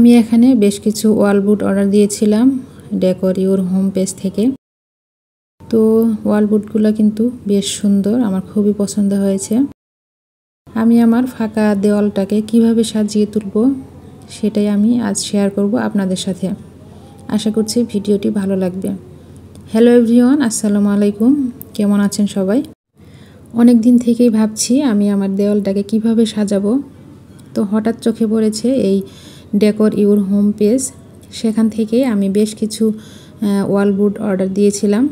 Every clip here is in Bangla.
আমি এখানে বেশ কিছু ওয়াল বুট অর্ডার দিয়েছিলাম ডেকোর ইউর হোম পেজ থেকে। তো ওয়াল বুটগুলো কিন্তু বেশ সুন্দর, আমার খুবই পছন্দ হয়েছে। আমি আমার ফাঁকা দেওয়ালটাকে কিভাবে সাজিয়ে তুলব সেটাই আমি আজ শেয়ার করব আপনাদের সাথে। আশা করছি ভিডিওটি ভালো লাগবে। হ্যালো এভরিওয়ান, আসসালামু আলাইকুম। কেমন আছেন সবাই? অনেক দিন থেকেই ভাবছি আমি আমার দেওয়ালটাকে কিভাবে সাজাবো। তো হঠাৎ চোখে পড়েছে এই ডেকোর ইউর হোম পেজ। সেখান থেকে আমি বেশ কিছু ওয়াল বুট অর্ডার দিয়েছিলাম।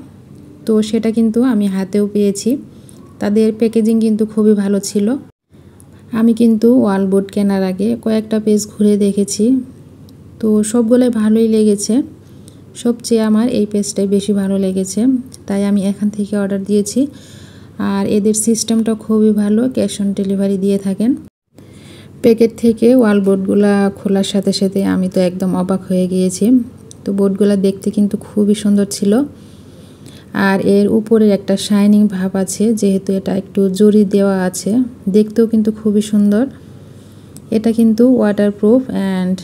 তো সেটা কিন্তু আমি হাতেও পেয়েছি। তাদের প্যাকেজিং কিন্তু খুবই ভালো ছিল। আমি কিন্তু ওয়াল বুট কেনার আগে কয়েকটা পেজ ঘুরে দেখেছি, তো সবগুলোই ভালোই লেগেছে। সবচেয়ে আমার এই পেজটাই বেশি ভালো লেগেছে, তাই আমি এখান থেকে অর্ডার দিয়েছি। আর এদের সিস্টেমটা খুবই ভালো, ক্যাশ অন ডেলিভারি দিয়ে থাকেন। প্যাকেট থেকে ওয়াল বোর্ডগুলা খোলার সাথে সাথে আমি তো একদম অবাক হয়ে গিয়েছি। তো বোর্ডগুলা দেখতে কিন্তু খুবই সুন্দর ছিল। আর এর উপরে একটা শাইনিং ভাব আছে, যেহেতু এটা একটু জরি দেওয়া আছে, দেখতেও কিন্তু খুবই সুন্দর। এটা কিন্তু ওয়াটারপ্রুফ অ্যান্ড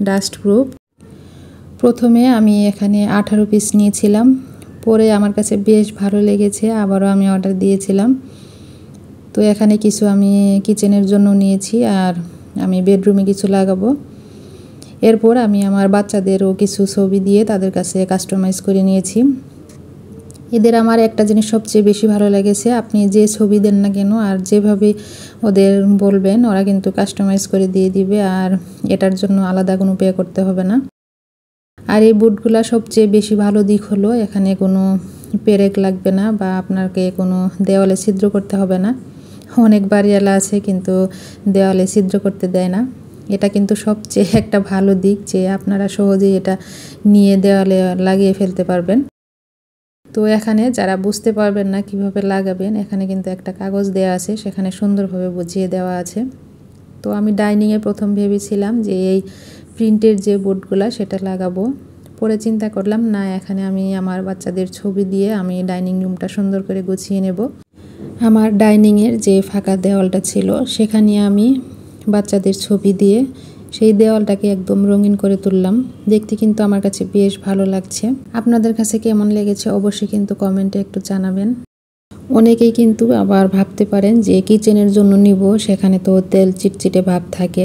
ডাস্ট প্রুফ। প্রথমে আমি এখানে 18 পিস নিয়েছিলাম, পরে আমার কাছে বেশ ভালো লেগেছে, আবারও আমি অর্ডার দিয়েছিলাম। তো এখানে কিছু আমি কিচেনের জন্য নিয়েছি, আর আমি বেডরুমে কিছু লাগাবো। এরপর আমি আমার বাচ্চাদেরও কিছু ছবি দিয়ে তাদের কাছে কাস্টমাইজ করে নিয়েছি। এদের আমার একটা জিনিস সবচেয়ে বেশি ভালো লেগেছে, আপনি যে ছবি দেন না কেন আর যেভাবে ওদের বলবেন ওরা কিন্তু কাস্টমাইজ করে দিয়ে দিবে, আর এটার জন্য আলাদা কোনো পে করতে হবে না। আর এই বুটগুলা সবচেয়ে বেশি ভালো দিক হলো এখানে কোনো পেরেক লাগবে না, বা আপনাকে কোনো দেওয়ালে ছিদ্র করতে হবে না। অনেক বাড়িওয়ালা আছে কিন্তু দেওয়ালে ছিদ্র করতে দেয় না। এটা কিন্তু সবচেয়ে একটা ভালো দিক, যে আপনারা সহজেই এটা নিয়ে দেওয়ালে লাগিয়ে ফেলতে পারবেন। তো এখানে যারা বুঝতে পারবেন না কিভাবে লাগাবেন, এখানে কিন্তু একটা কাগজ দেওয়া আছে, সেখানে সুন্দরভাবে বুঝিয়ে দেওয়া আছে। তো আমি ডাইনিংয়ে প্রথম ভেবেছিলাম যে এই প্রিন্টের যে বোর্ডগুলা সেটা লাগাবো, পরে চিন্তা করলাম না, এখানে আমি আমার বাচ্চাদের ছবি দিয়ে আমি ডাইনিং রুমটা সুন্দর করে গুছিয়ে নেব। আমার ডাইনিংয়ের যে ফাঁকা দেওয়ালটা ছিল সেখানে আমি বাচ্চাদের ছবি দিয়ে সেই দেওয়ালটাকে একদম রঙিন করে তুললাম। দেখতে কিন্তু আমার কাছে বেশ ভালো লাগছে। আপনাদের কাছে কেমন লেগেছে অবশ্যই কিন্তু কমেন্টে একটু জানাবেন। অনেকেই কিন্তু আবার ভাবতে পারেন যে কিচেনের জন্য নিব, সেখানে তো তেল চিটচিটে ভাব থাকে,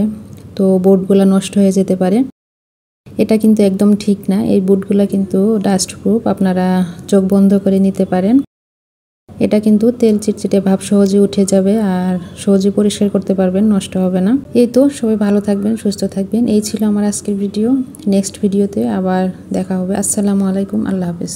তো বোর্ডগুলো নষ্ট হয়ে যেতে পারে। এটা কিন্তু একদম ঠিক না। এই বোর্ডগুলো কিন্তু ডাস্ট প্রুফ, আপনারা চোখ বন্ধ করে নিতে পারেন। এটা কিন্তু তেল চিটচিটে ভাব সহজে উঠে যাবে, আর সহজে পরিষ্কার করতে পারবেন, নষ্ট হবে না। এই তো, সবাই ভালো থাকবেন, সুস্থ থাকবেন। এই ছিল আমার আজকের ভিডিও। নেক্সট ভিডিওতে আবার দেখা হবে। আসসালামু আলাইকুম, আল্লাহ হাফেজ।